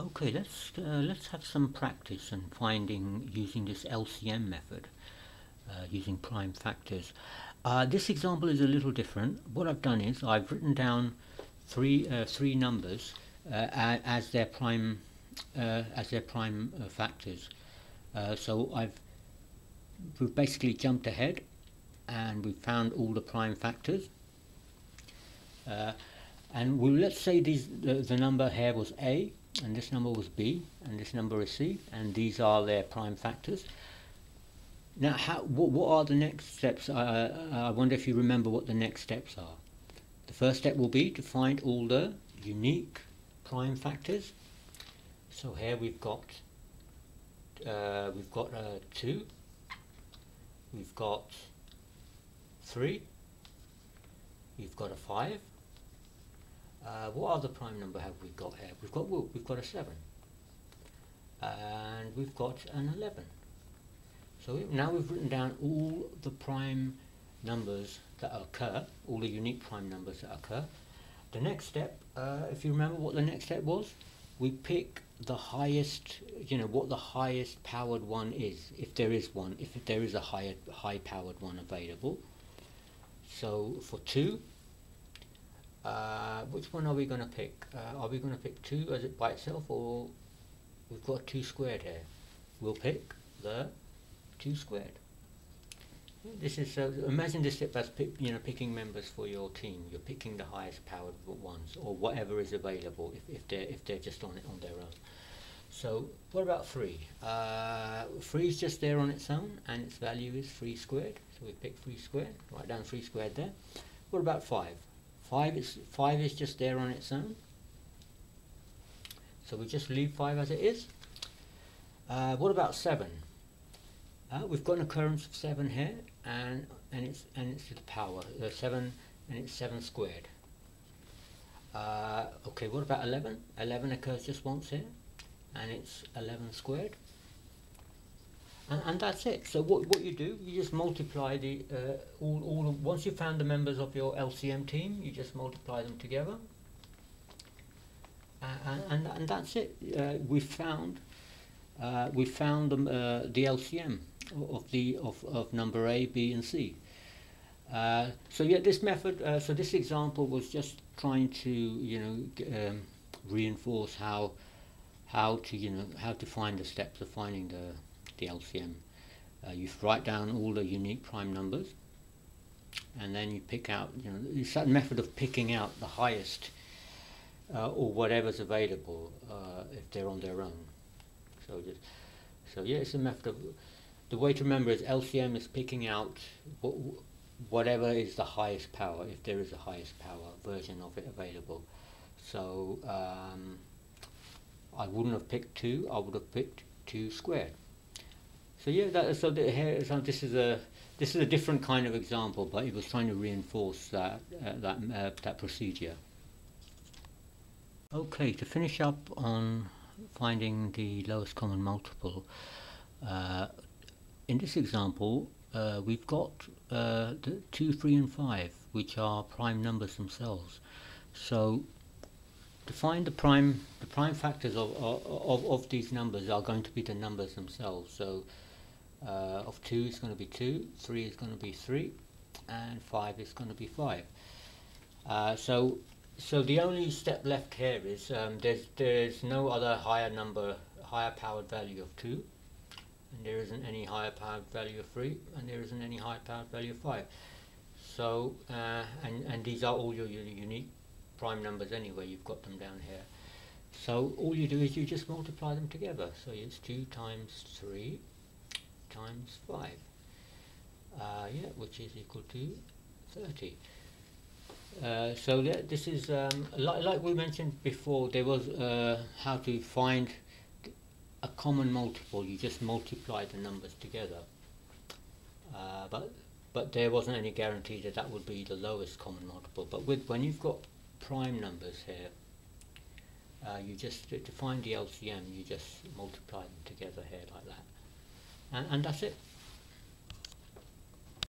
Okay, let's have some practice in finding using this LCM method, using prime factors. This example is a little different. What I've done is I've written down three numbers as their prime factors. So we've basically jumped ahead and we've found all the prime factors. And let's say the number here was A, and this number was B, and this number is C, and these are their prime factors. Now, what are the next steps? I wonder if you remember what the next steps are. The first step will be to find all the unique prime factors. So here we've got 2, we've got 3, we've got a 5. What other prime number have we got here? We've got a 7, and we've got an 11. So now we've written down all the prime numbers that occur, all the unique prime numbers that occur. The next step, if you remember what the next step was, we pick the highest, what the highest powered one is, if there is one, if there is a high powered one available. So for 2, which one are we going to pick? Are we going to pick 2 as it by itself, or we've got 2 squared here? We'll pick the 2 squared. This is imagine this step as picking members for your team. You're picking the highest powered ones, or whatever is available if they're just on their own. So what about 3? 3 is just there on its own, and its value is 3 squared. So we pick 3 squared. Write down 3 squared there. What about 5? 5 is just there on its own. So we just leave 5 as it is. What about 7? We've got an occurrence of 7 here, and it's to the power 7, and it's 7 squared. Okay, what about 11? 11 occurs just once here, and it's 11 squared. And that's it. So what you do, you just multiply the once you've found the members of your LCM team, you just multiply them together, and that's it. We found the LCM of number A, B, and C. So yeah, this method, so this example was just trying to reinforce how to find the steps of finding the LCM. You write down all the unique prime numbers, and then you pick out, it's that method of picking out the highest or whatever's available if they're on their own. So yeah, it's a method of, the way to remember is LCM is picking out whatever is the highest power, if there is a highest power version of it available. So I wouldn't have picked 2, I would have picked 2 squared. So yeah, this is a different kind of example, but it was trying to reinforce that procedure. Okay, to finish up on finding the lowest common multiple, in this example we've got the 2, 3, and 5, which are prime numbers themselves. So to find the prime factors of these numbers are going to be the numbers themselves. So of 2 is going to be 2, 3 is going to be 3, and 5 is going to be 5. So the only step left here is there's no other higher powered value of 2, and there isn't any higher powered value of 3, and there isn't any higher powered value of 5. So and these are all your unique prime numbers anyway. You've got them down here. So all you do is you just multiply them together. So it's 2 times 3 times 5, yeah, which is equal to 30. So this is like we mentioned before. There was how to find a common multiple. You just multiply the numbers together, but there wasn't any guarantee that would be the lowest common multiple. But when you've got prime numbers here, you just, to find the LCM, you just multiply them together here like that, and that's it.